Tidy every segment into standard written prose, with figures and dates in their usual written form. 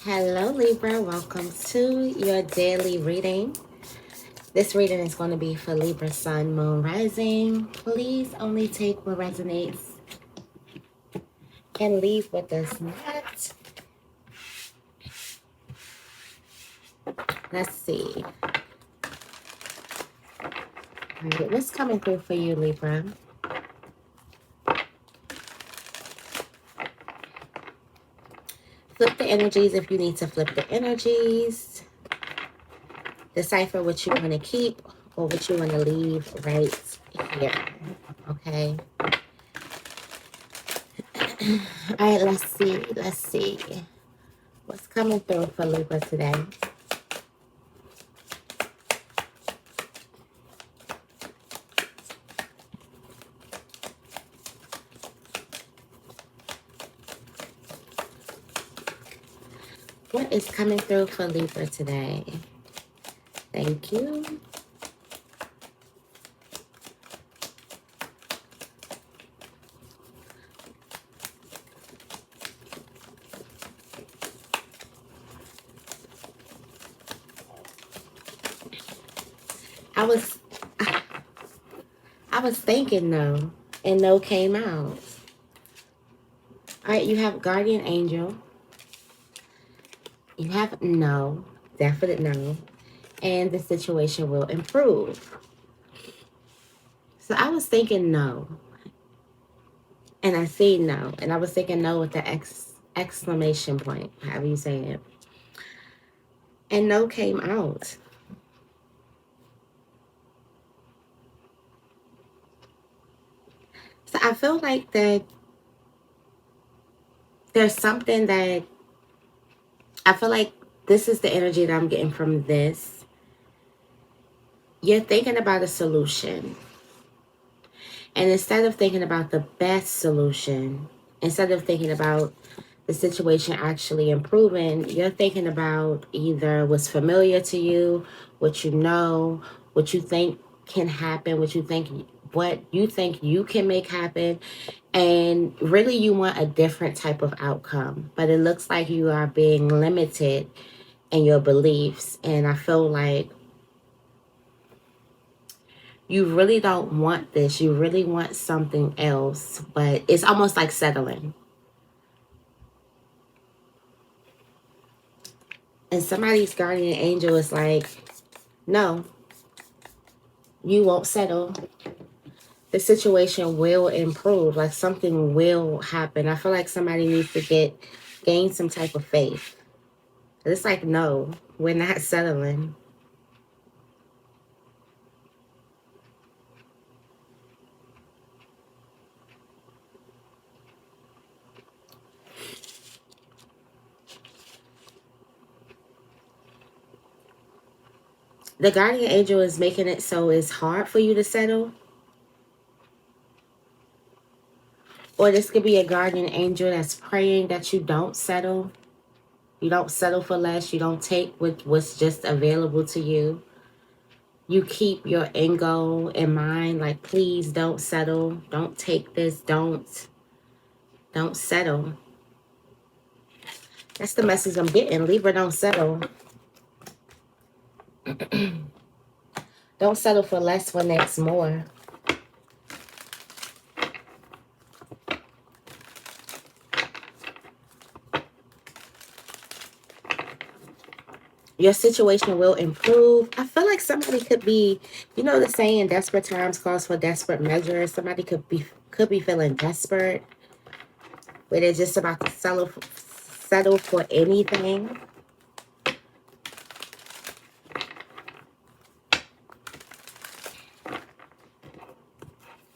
Hello Libra, welcome to your daily reading. This reading is going to be for Libra, Sun, Moon, Rising. Please only take what resonates and leave what does not. Let's see. All right, what's coming through for you, Libra? Flip the energies if you need to flip the energies. Decipher what you want to keep or what you want to leave right here. Okay. All right, let's see. What's coming through for Libra today? What is coming through for Libra today? Thank you. I was thinking no, and no came out. All right, you have guardian angel. You have no, definite no, and the situation will improve. So I was thinking no, and I see no, and I was thinking no with the exclamation point, however you say it, and no came out. So I feel like that there's something that I feel like this is the energy that I'm getting from this. You're thinking about a solution. And instead of thinking about the best solution, instead of thinking about the situation actually improving, you're thinking about either what's familiar to you, what you know, what you think can happen, what you think you can make happen. And really you want a different type of outcome. But it looks like you are being limited in your beliefs. And I feel like you really don't want this. You really want something else, but it's almost like settling. And somebody's guardian angel is like, no, you won't settle. The situation will improve. Like something will happen. I feel like somebody needs to gain some type of faith. It's like, no, we're not settling. The guardian angel is making it so it's hard for you to settle. Or this could be a guardian angel that's praying that you don't settle. You don't settle for less. You don't take what's just available to you. You keep your end goal in mind. Like, please don't settle. Don't take this. Don't settle. That's the message I'm getting. Libra, don't settle. Don't settle for less when there's more. Your situation will improve. I feel like somebody could be, you know the saying, desperate times calls for desperate measures. Somebody could be feeling desperate, where they're just about to settle for anything.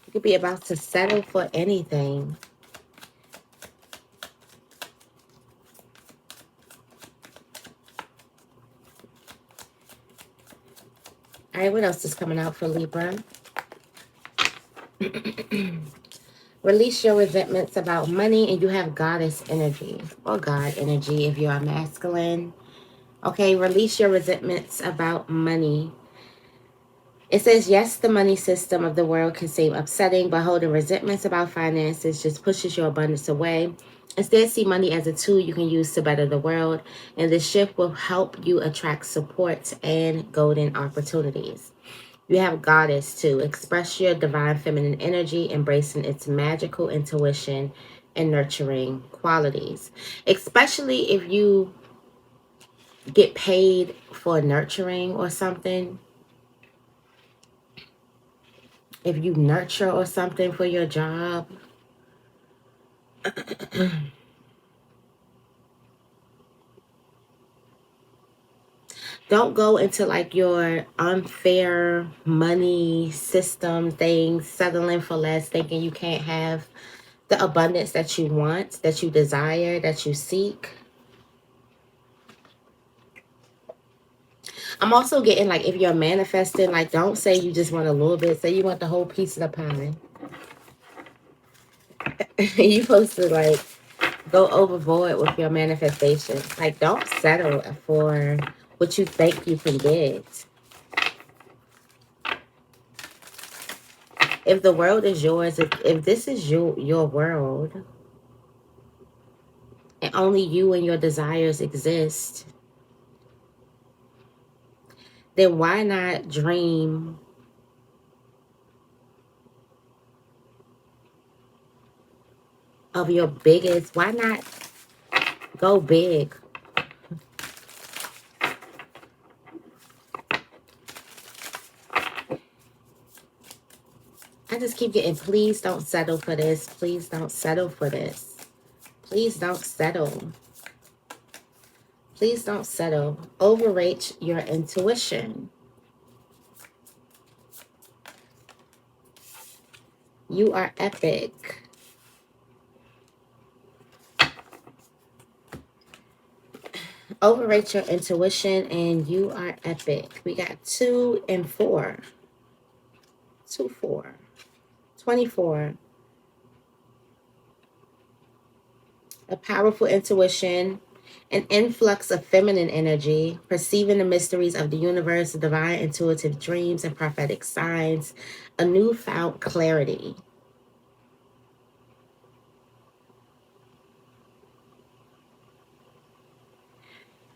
You could be about to settle for anything. All right, what else is coming out for Libra? Release your resentments about money, and you have goddess energy or God energy if you are masculine. Okay, release your resentments about money. It says, yes, the money system of the world can seem upsetting, but holding resentments about finances just pushes your abundance away. Instead, see money as a tool you can use to better the world, and this shift will help you attract support and golden opportunities. You have Goddess too. Express your divine feminine energy, embracing its magical intuition and nurturing qualities. Especially if you get paid for nurturing or something, if you nurture or something for your job. Don't go into like your unfair money system things, settling for less, thinking you can't have the abundance that you want, that you desire, that you seek. I'm also getting like, if you're manifesting, like, don't say you just want a little bit. Say you want the whole piece of the pie. You're supposed to like go overboard with your manifestation. Like, don't settle for what you think you can get. If the world is yours, if this is your world, and only you and your desires exist, then why not dream of your biggest? Why not go big? I just keep getting, please don't settle for this. Please don't settle for this. Please don't settle. Please don't settle. Overrate your intuition. You are epic. Overrate your intuition and you are epic. We got 2 and 4. 2, 4. 24. A powerful intuition, an influx of feminine energy, perceiving the mysteries of the universe, divine intuitive dreams and prophetic signs, a newfound clarity.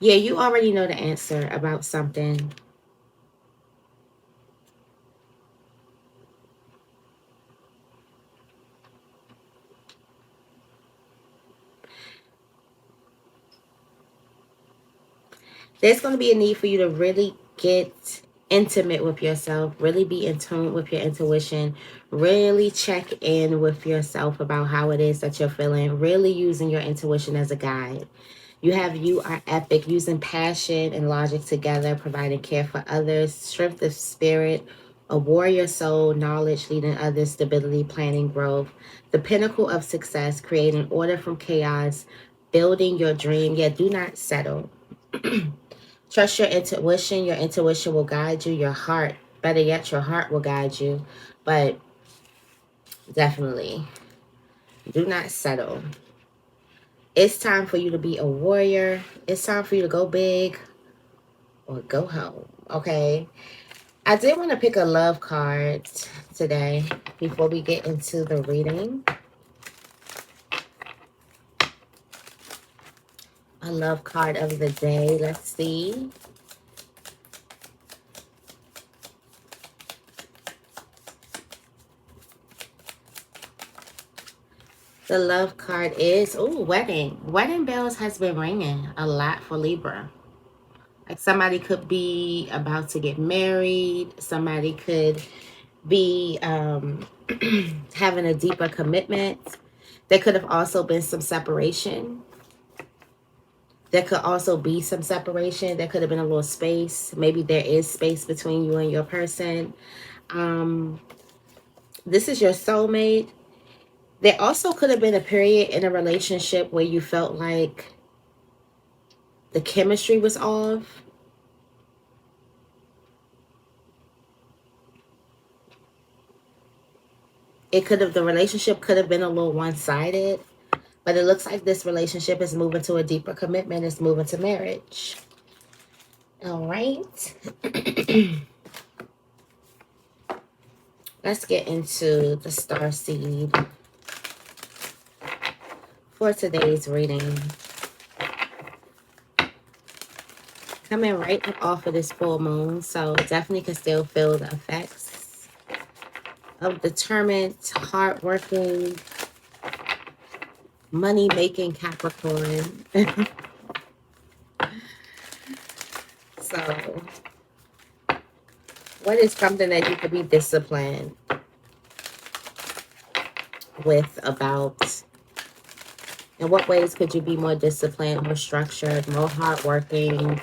Yeah, you already know the answer about something. There's going to be a need for you to really get intimate with yourself, really be in tune with your intuition, really check in with yourself about how it is that you're feeling, really using your intuition as a guide. You are epic, using passion and logic together, providing care for others, strength of spirit, a warrior soul, knowledge, leading others, stability, planning, growth, the pinnacle of success, creating order from chaos, building your dream. Yeah, do not settle. Trust your intuition. Your intuition will guide you. Your heart, better yet, your heart will guide you. But definitely, do not settle. It's time for you to be a warrior. It's time for you to go big or go home, okay? I did want to pick a love card today before we get into the reading. A love card of the day. Let's see. The love card is, oh, wedding. Wedding bells has been ringing a lot for Libra. Like, somebody could be about to get married. Somebody could be having a deeper commitment. There could have also been some separation. There could also be some separation. There could have been a little space. Maybe there is space between you and your person. This is your soulmate. There also could have been a period in a relationship where you felt like the chemistry was off. The relationship could have been a little one-sided, but it looks like this relationship is moving to a deeper commitment. It's moving to marriage. All right. Let's get into the starseed for today's reading. Coming right up off of this full moon, so definitely can still feel the effects of determined, hardworking, money-making Capricorn. So, what is something that you could be disciplined with about? In what ways could you be more disciplined, more structured, more hardworking?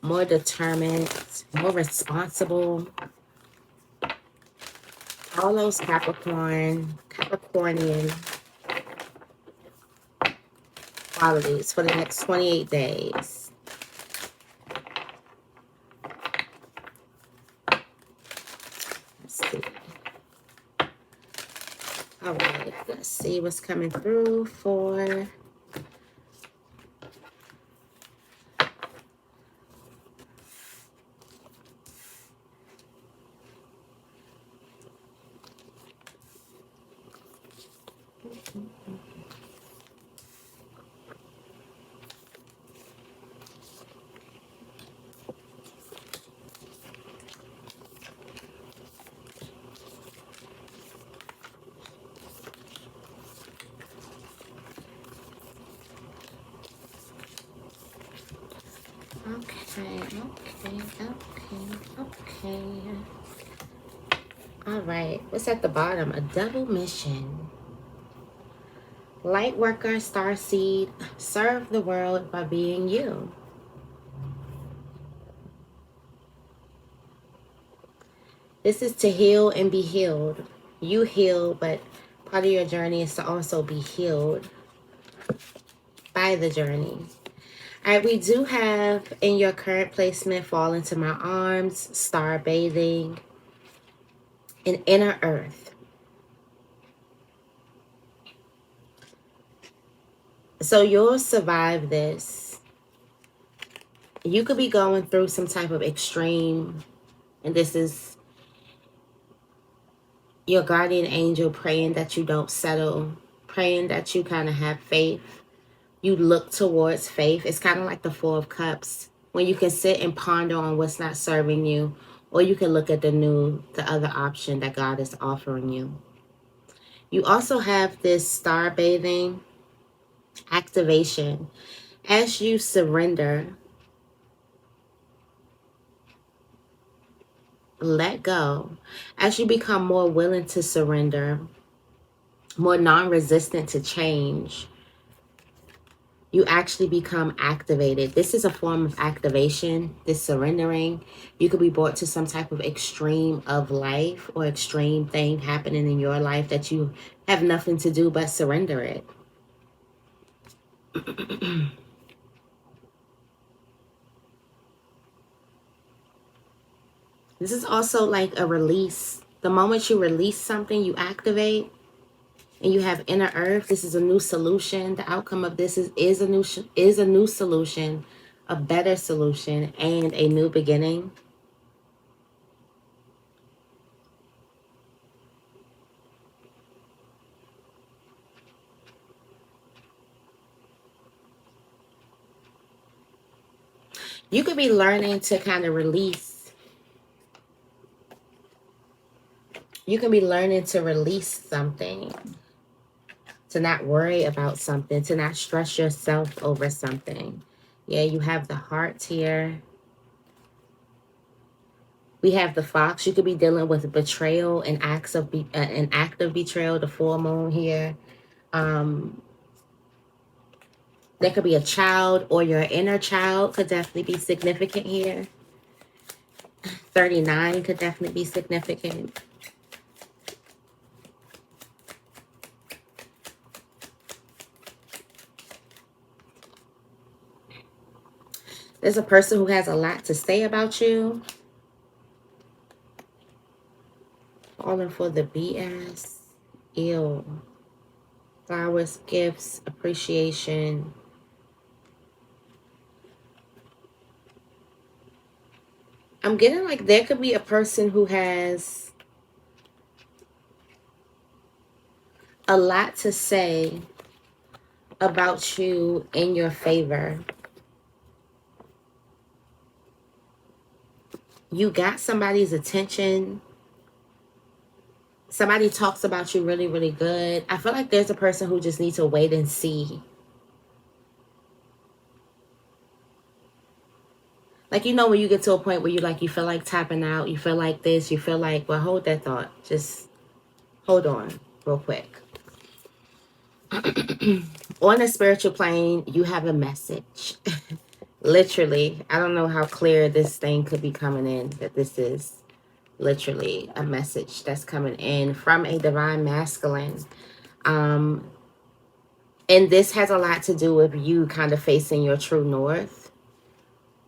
More determined, more responsible? All those Capricornian qualities for the next 28 days. Let's see. All right, let's see what's coming through for okay. All right, what's at the bottom? A double mission. Light worker, starseed, serve the world by being you. This is to heal and be healed. You heal, but part of your journey is to also be healed by the journey. All right, we do have in your current placement, fall into my arms, star bathing, and inner earth. So you'll survive this. You could be going through some type of extreme, and this is your guardian angel praying that you don't settle, praying that you kind of have faith. You look towards faith. It's kind of like the Four of Cups, when you can sit and ponder on what's not serving you, or you can look at the other option that God is offering you. You also have this star bathing activation. As you surrender, let go, as you become more willing to surrender, more non-resistant to change, you actually become activated. This is a form of activation, this surrendering. You could be brought to some type of extreme of life or extreme thing happening in your life that you have nothing to do but surrender it. This is also like a release. The moment you release something, you activate. And you have inner earth. This is a new solution. The outcome of this is a new solution, a better solution, and a new beginning. You could be learning to kind of release. You can be learning to release something, to not worry about something, to not stress yourself over something. Yeah, you have the heart here. We have the fox. You could be dealing with betrayal and an act of betrayal, the full moon here. There could be a child, or your inner child could definitely be significant here. 39 could definitely be significant. There's a person who has a lot to say about you. Falling for the BS. Ew. Flowers, gifts, appreciation. I'm getting like there could be a person who has a lot to say about you in your favor. You got somebody's attention. Somebody talks about you really, really good. I feel like there's a person who just needs to wait and see. Like, you know, when you get to a point where you feel like tapping out, you feel like this, you feel like, well, hold that thought. Just hold on real quick. On a spiritual plane, you have a message. Literally, I don't know how clear this thing could be coming in, that this is literally a message that's coming in from a divine masculine. And this has a lot to do with you kind of facing your true north,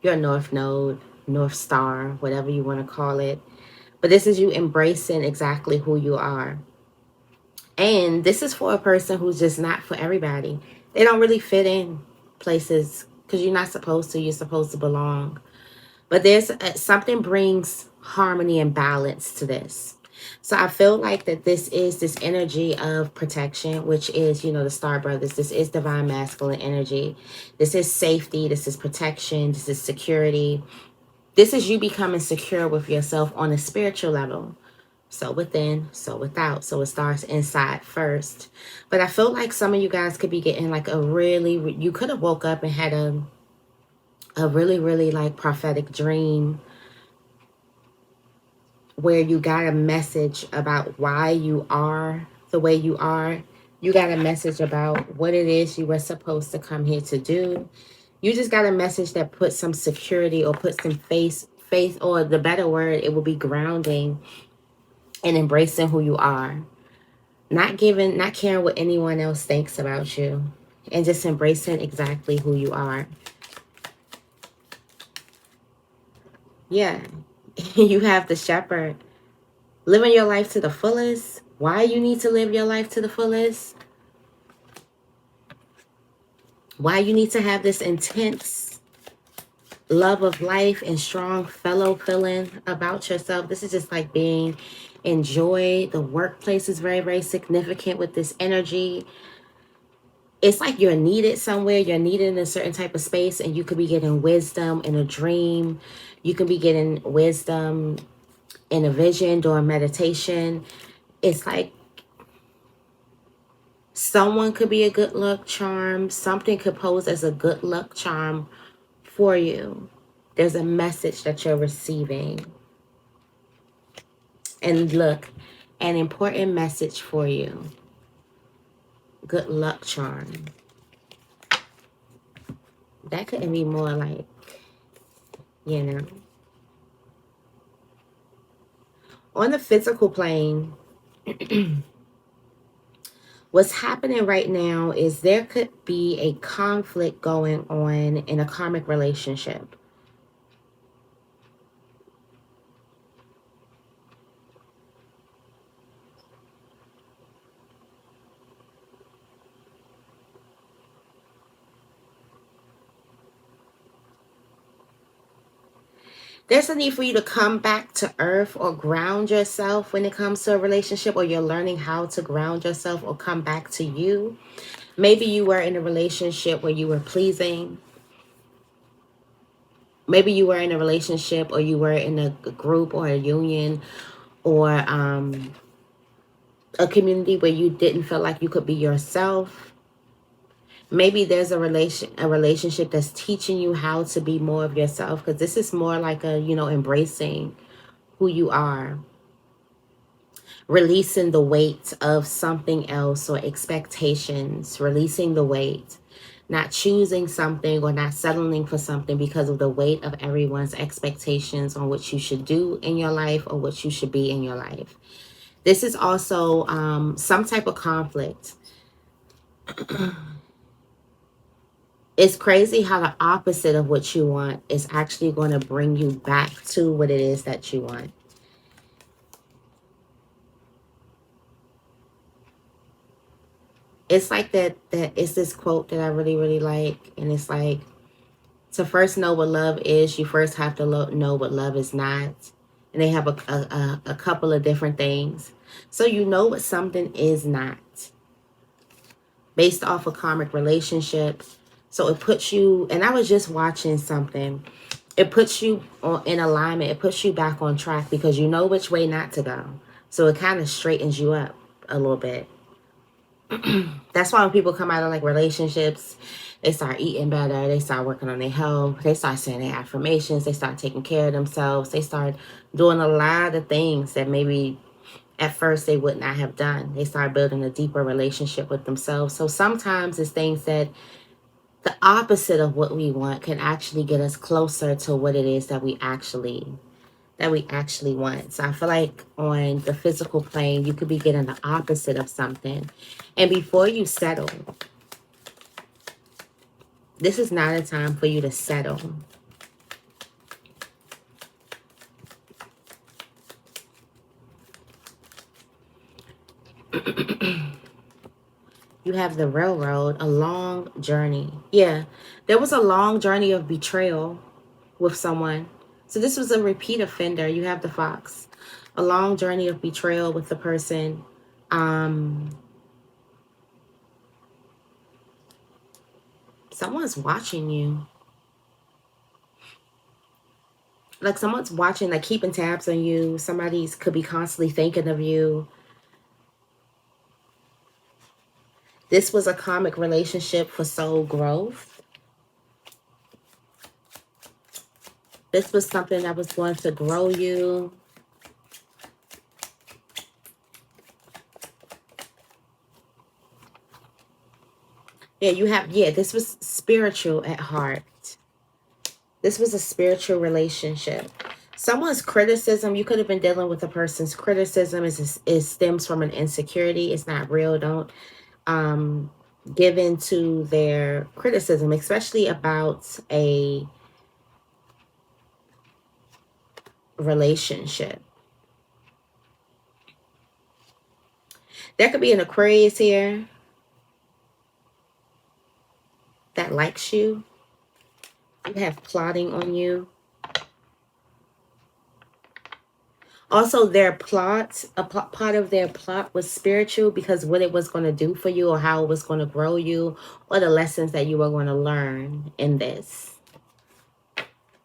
your north node, north star, whatever you want to call it. But this is you embracing exactly who you are. And this is for a person who's just not for everybody. They don't really fit in places because you're not supposed to. You're supposed to belong. But there's something brings harmony and balance to this. So I feel like that this is this energy of protection, which is, you know, the Star Brothers. This is divine masculine energy. This is safety. This is protection. This is security. This is you becoming secure with yourself on a spiritual level. So within, so without. So it starts inside first. But I feel like some of you guys could be getting like a really, you could have woke up and had a really, really like prophetic dream where you got a message about why you are the way you are. You got a message about what it is you were supposed to come here to do. You just got a message that puts some security or puts some faith, or the better word, it will be grounding and embracing who you are. Not caring what anyone else thinks about you, and just embracing exactly who you are. Yeah. You have the shepherd. Living your life to the fullest. Why you need to live your life to the fullest. Why you need to have this intense love of life and strong fellow feeling about yourself. This is just like being enjoyed. The workplace is very, very significant with this energy. It's like you're needed somewhere. You're needed in a certain type of space, and you could be getting wisdom in a dream. You can be getting wisdom in a vision during meditation. It's like someone could be a good luck charm. Something could pose as a good luck charm for you. There's a message that you're receiving. And look, an important message for you. Good luck charm. That couldn't be more like, you know. On the physical plane, what's happening right now is there could be a conflict going on in a karmic relationship. There's a need for you to come back to earth or ground yourself when it comes to a relationship, or you're learning how to ground yourself or come back to you. Maybe you were in a relationship where you were pleasing. Maybe you were in a relationship, or you were in a group or a union or a community where you didn't feel like you could be yourself. Maybe there's a relationship that's teaching you how to be more of yourself, because this is more like a, you know, embracing who you are. Releasing the weight of something else or expectations, releasing the weight, not choosing something or not settling for something because of the weight of everyone's expectations on what you should do in your life or what you should be in your life. This is also some type of conflict. It's crazy how the opposite of what you want is actually going to bring you back to what it is that you want. It's like that it's this quote that I really, really like, and it's like, To first know what love is, you first have to know what love is not. And they have a couple of different things. So you know what something is not based off of karmic relationships. So it puts you, and I was just watching something. It puts you in alignment. It puts you back on track because you know which way not to go. So it kind of straightens you up a little bit. That's why when people come out of like relationships, they start eating better, they start working on their health, they start saying their affirmations, they start taking care of themselves, they start doing a lot of things that maybe at first they would not have done. They start building a deeper relationship with themselves. So sometimes it's things that the opposite of what we want can actually get us closer to what it is that we actually want. So I feel like on the physical plane, you could be getting the opposite of something. And before you settle, this is not a time for you to settle. You have the railroad, a long journey. Yeah, there was a long journey of betrayal with someone. So this was a repeat offender. You have the fox. A long journey of betrayal with the person. Someone's watching you. Like someone's watching, like keeping tabs on you. Somebody's could be constantly thinking of you. This was a karmic relationship for soul growth. This was something that was going to grow you. Yeah, you have, yeah, this was spiritual at heart. This was a spiritual relationship. Someone's criticism, you could have been dealing with a person's criticism is stems from an insecurity. It's not real. Don't give in to their criticism, especially about a relationship. There could be an Aquarius here that likes you. You have plotting on you. Also, their plot, part of their plot was spiritual because what it was going to do for you or how it was going to grow you or the lessons that you were going to learn in this.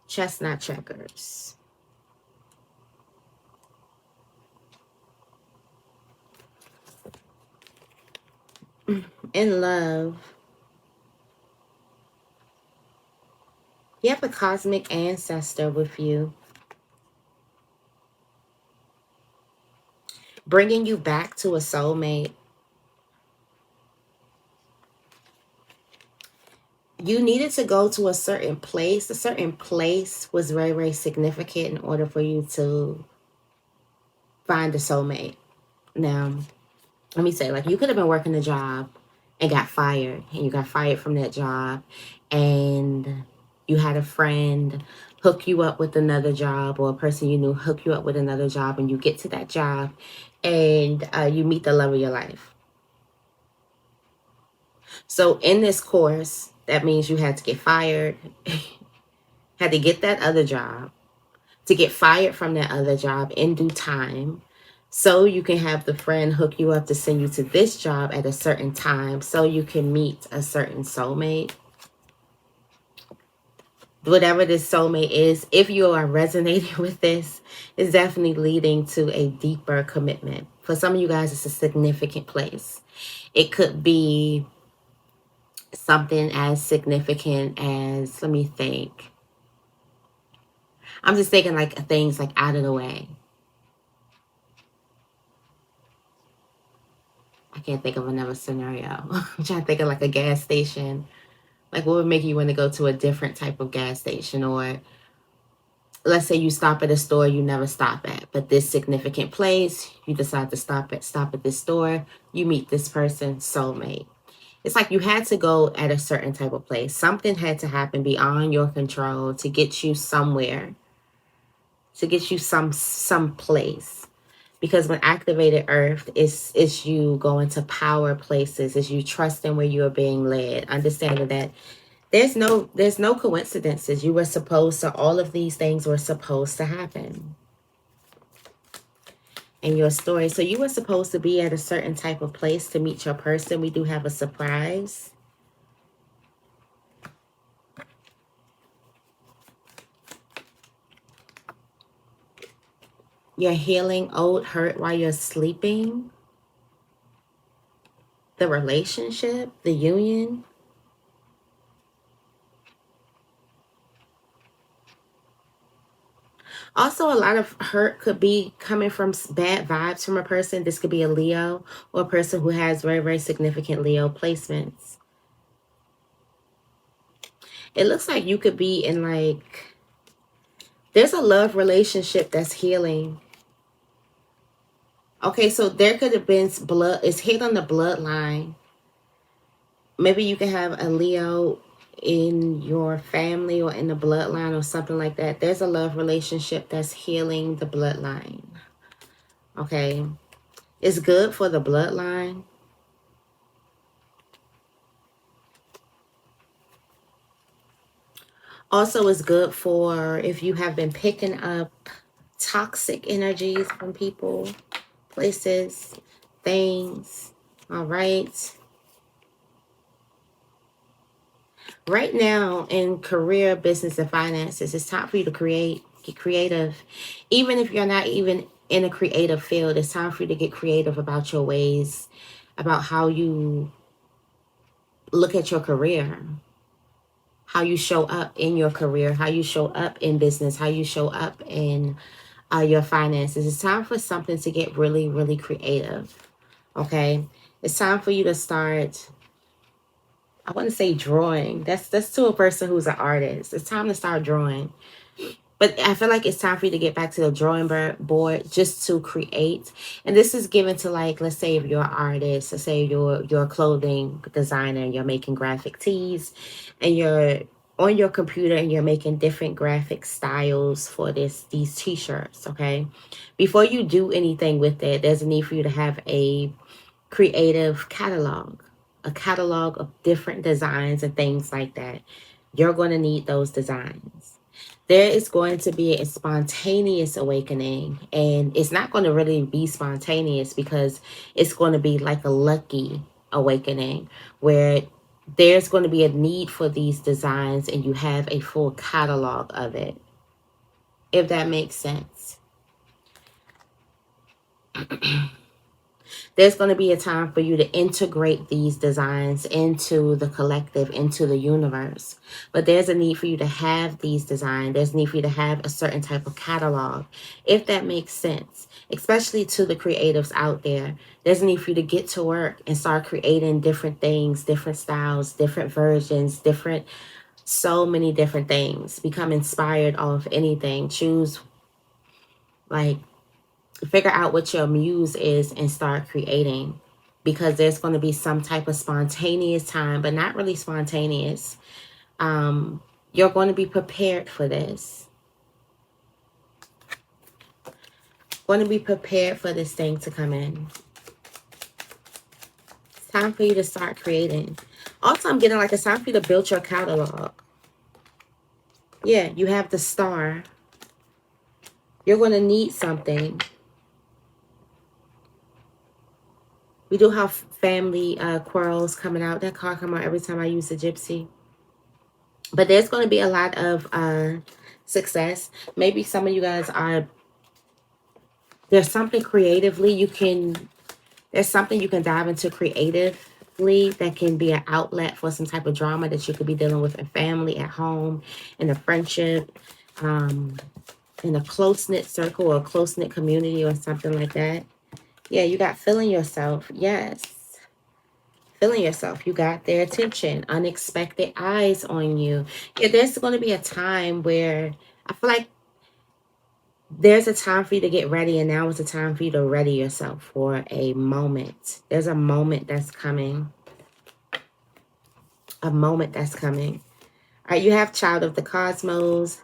Chestnut checkers. In love, you have a cosmic ancestor with you, bringing you back to a soulmate. You needed to go to a certain place. A certain place was very, very significant in order for you to find a soulmate. Now, let me say, like, you could have been working a job and got fired, and you got fired from that job, and you had a friend hook you up with another job, or a person you knew hook you up with another job, and you get to that job and you meet the love of your life. So in this course, that means you had to get fired, had to get that other job, to get fired from that other job in due time, so you can have the friend hook you up to send you to this job at a certain time so you can meet a certain soulmate. Whatever this soulmate is, if you are resonating with this, is definitely leading to a deeper commitment. For some of you guys, it's a significant place. It could be something as significant as, let me think. I'm just thinking like things like out of the way. I can't think of another scenario. I'm trying to think of like a gas station. Like what would make you want to go to a different type of gas station? Or let's say you stop at a store you never stop at, but this significant place, you decide to stop at this store, you meet this person, soulmate. It's like you had to go at a certain type of place. Something had to happen beyond your control to get you somewhere, to get you some place. Because when activated earth, it's you going to power places, it's you trusting where you're being led, understanding that There's no coincidences. You were supposed to, all of these things were supposed to happen in your story. So you were supposed to be at a certain type of place to meet your person. We do have a surprise. You're healing old hurt while you're sleeping. The relationship, the union. Also, a lot of hurt could be coming from bad vibes from a person. This could be a Leo or a person who has very, very significant Leo placements. It looks like you could be in like, there's a love relationship that's healing. Okay, so there could have been blood. It's hit on the bloodline. Maybe you can have a Leo in your family or in the bloodline or something like that. There's a love relationship that's healing the bloodline. Okay. It's good for the bloodline. Also, it's good for if you have been picking up toxic energies from people, places, things. All right. Right now in career, business, and finances, it's time for you to get creative. Even if you're not even in a creative field, it's time for you to get creative about your ways, about how you look at your career, how you show up in your career, how you show up in business, how you show up in your finances. It's time for something to get really, really creative. Okay. It's time for you to start, I want to say drawing. That's to a person who's an artist. It's time to start drawing. But I feel like it's time for you to get back to the drawing board just to create. And this is given to, like, let's say if you're an artist, let's say you're a clothing designer and you're making graphic tees and you're on your computer and you're making different graphic styles for these t-shirts, okay? Before you do anything with it, there's a need for you to have a creative catalog, a catalog of different designs and things like that. You're going to need those designs. There is going to be a spontaneous awakening, and it's not going to really be spontaneous because it's going to be like a lucky awakening where there's going to be a need for these designs and you have a full catalog of it, if that makes sense. There's going to be a time for you to integrate these designs into the collective, into the universe. But there's a need for you to have these designs. There's a need for you to have a certain type of catalog, if that makes sense. Especially to the creatives out there. There's a need for you to get to work and start creating different things, different styles, different versions, so many different things. Become inspired off anything. Choose, like, figure out what your muse is and start creating, because there's going to be some type of spontaneous time, but not really spontaneous. You're going to be prepared for this. Going to be prepared for this thing to come in. It's time for you to start creating. Also, I'm getting like it's time for you to build your catalog. Yeah, you have the star. You're going to need something. We do have family quarrels coming out. That card come out every time I use the gypsy. But there's going to be a lot of success. Maybe some of you guys are, there's something creatively there's something you can dive into creatively that can be an outlet for some type of drama that you could be dealing with in family, at home, in a friendship, in a close-knit circle or a close-knit community or something like that. Yeah, you got feeling yourself. Yes. Feeling yourself. You got their attention. Unexpected eyes on you. Yeah, there's going to be a time where I feel like there's a time for you to get ready, and now is the time for you to ready yourself for a moment. There's a moment that's coming. A moment that's coming. All right, you have Child of the Cosmos.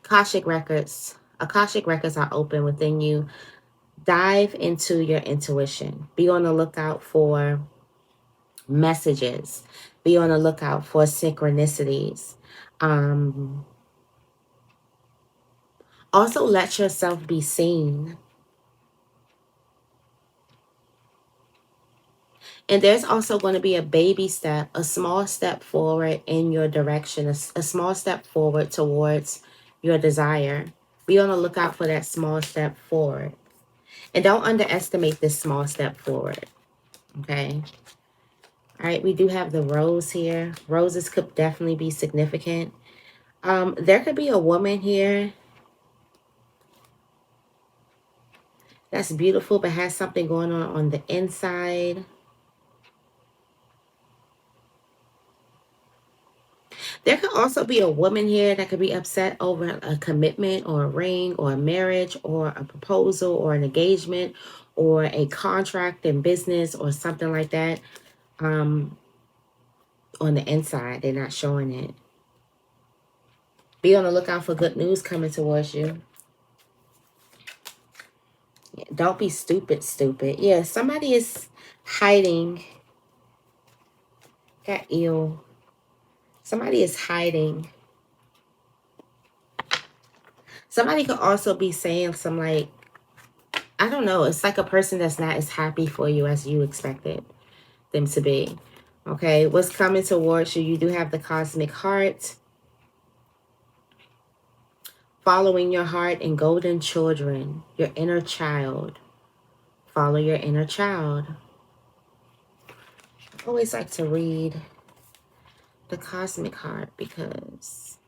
Akashic records. Akashic records are open within you. Dive into your intuition. Be on the lookout for messages, Be on the lookout for synchronicities. Also, let yourself be seen. And there's also going to be a baby step, a small step forward in your direction, a small step forward towards your desire. Be on the lookout for that small step forward. And don't underestimate this small step forward. Okay. All right. We do have the rose here. Roses could definitely be significant. There could be a woman here that's beautiful but has something going on the inside. There could also be a woman here that could be upset over a commitment or a ring or a marriage or a proposal or an engagement or a contract in business or something like that. On the inside, they're not showing it. Be on the lookout for good news coming towards you. Yeah, don't be stupid. Yeah, somebody is hiding. Got ill. Somebody is hiding. Somebody could also be saying some like, I don't know. It's like a person that's not as happy for you as you expected them to be. Okay, what's coming towards you? You do have the cosmic heart. Following your heart and golden children. Your inner child. Follow your inner child. I always like to read the cosmic heart because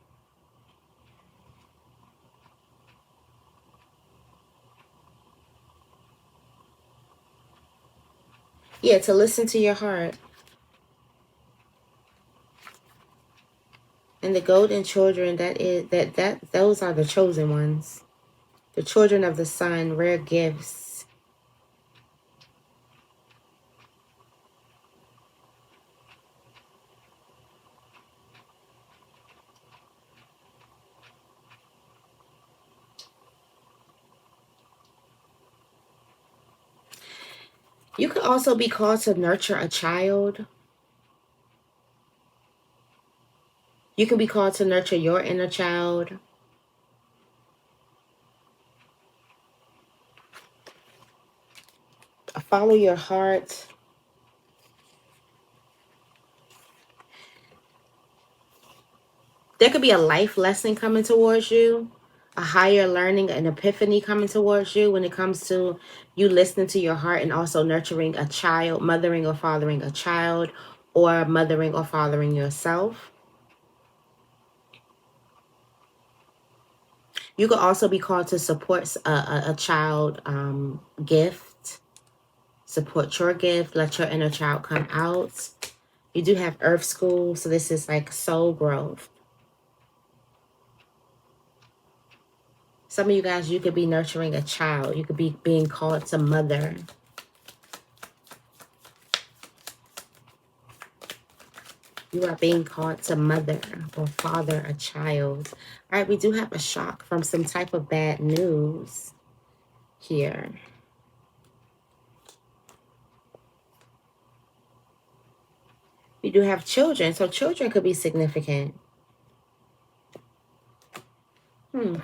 yeah, to listen to your heart. And the golden children, those are the chosen ones. The children of the sun, rare gifts. You could also be called to nurture a child. You can be called to nurture your inner child. Follow your heart. There could be a life lesson coming towards you, a higher learning, an epiphany coming towards you when it comes to you listening to your heart and also nurturing a child, mothering or fathering a child, or mothering or fathering yourself. You could also be called to support a child gift. Support your gift. Let your inner child come out. You do have Earth School, so this is like soul growth. Some of you guys, you could be nurturing a child. You could be being called to mother. You are being called to mother or father a child. All right, we do have a shock from some type of bad news here. We do have children, so children could be significant. Maybe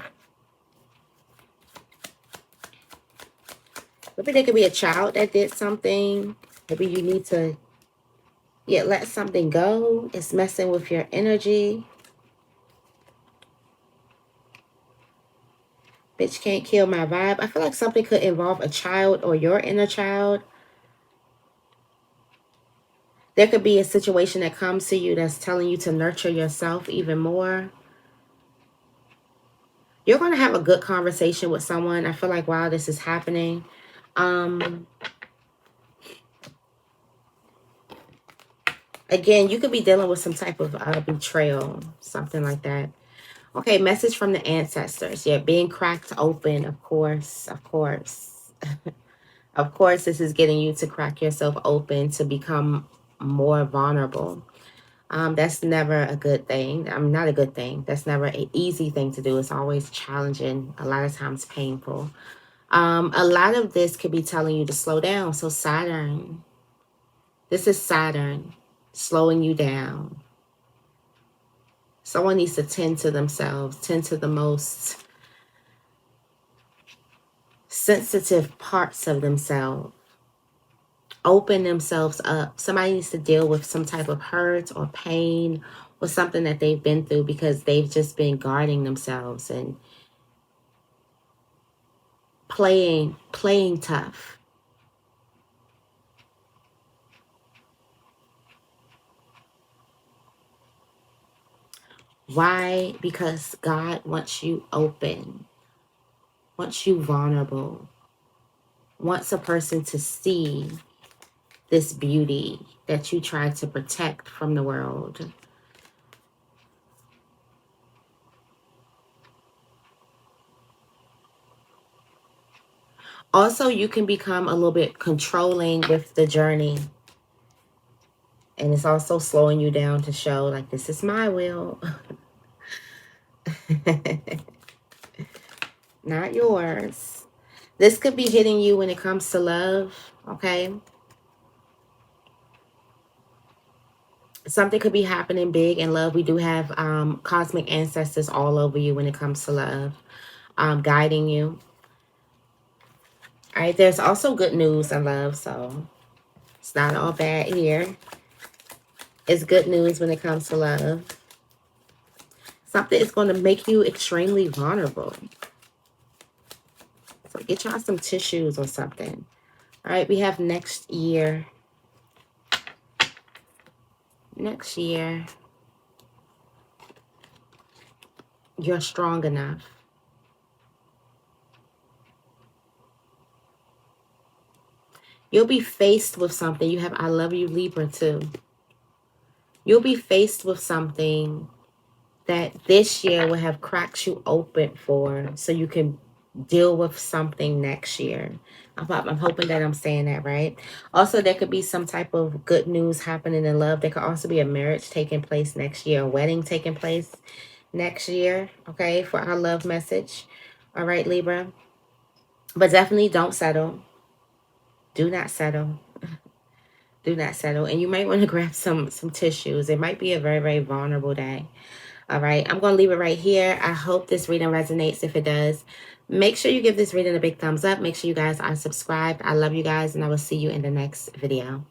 there could be a child that did something. Maybe you need to let something go. It's messing with your energy. Bitch can't kill my vibe. I feel like something could involve a child or your inner child. There could be a situation that comes to you that's telling you to nurture yourself even more. You're going to have a good conversation with someone. I feel like while this is happening. Again, you could be dealing with some type of betrayal, something like that. Okay, message from the ancestors. Yeah, being cracked open, of course, of course. Of course, this is getting you to crack yourself open to become more vulnerable. That's never a good thing. Not a good thing. That's never an easy thing to do. It's always challenging, a lot of times painful. A lot of this could be telling you to slow down. So Saturn, this is Saturn. slowing you down. Someone needs to tend to themselves, tend to the most sensitive parts of themselves, open themselves up. Somebody needs to deal with some type of hurt or pain or something that they've been through because they've just been guarding themselves and playing tough. Why? Because God wants you open, wants you vulnerable, wants a person to see this beauty that you try to protect from the world. Also, you can become a little bit controlling with the journey. And it's also slowing you down to show, like, this is my will. Not yours. This could be hitting you when it comes to love, okay? Something could be happening big in love. We do have cosmic ancestors all over you when it comes to love, guiding you. All right, there's also good news in love, so it's not all bad here. It's good news when it comes to love. Something is going to make you extremely vulnerable. So get y'all some tissues or something. All right, we have next year. Next year, you're strong enough. You'll be faced with something. You have I love you, Libra, too. You'll be faced with something that this year will have cracked you open for so you can deal with something next year. I'm hoping that I'm saying that right. Also, there could be some type of good news happening in love. There could also be a marriage taking place next year, a wedding taking place next year, okay, for our love message. All right, Libra. But definitely don't settle. Do not settle. Do not settle. And you might want to grab some tissues. It might be a very, very vulnerable day. All right, I'm going to leave it right here. I hope this reading resonates. If it does, make sure you give this reading a big thumbs up. Make sure you guys are subscribed. I love you guys, and I will see you in the next video.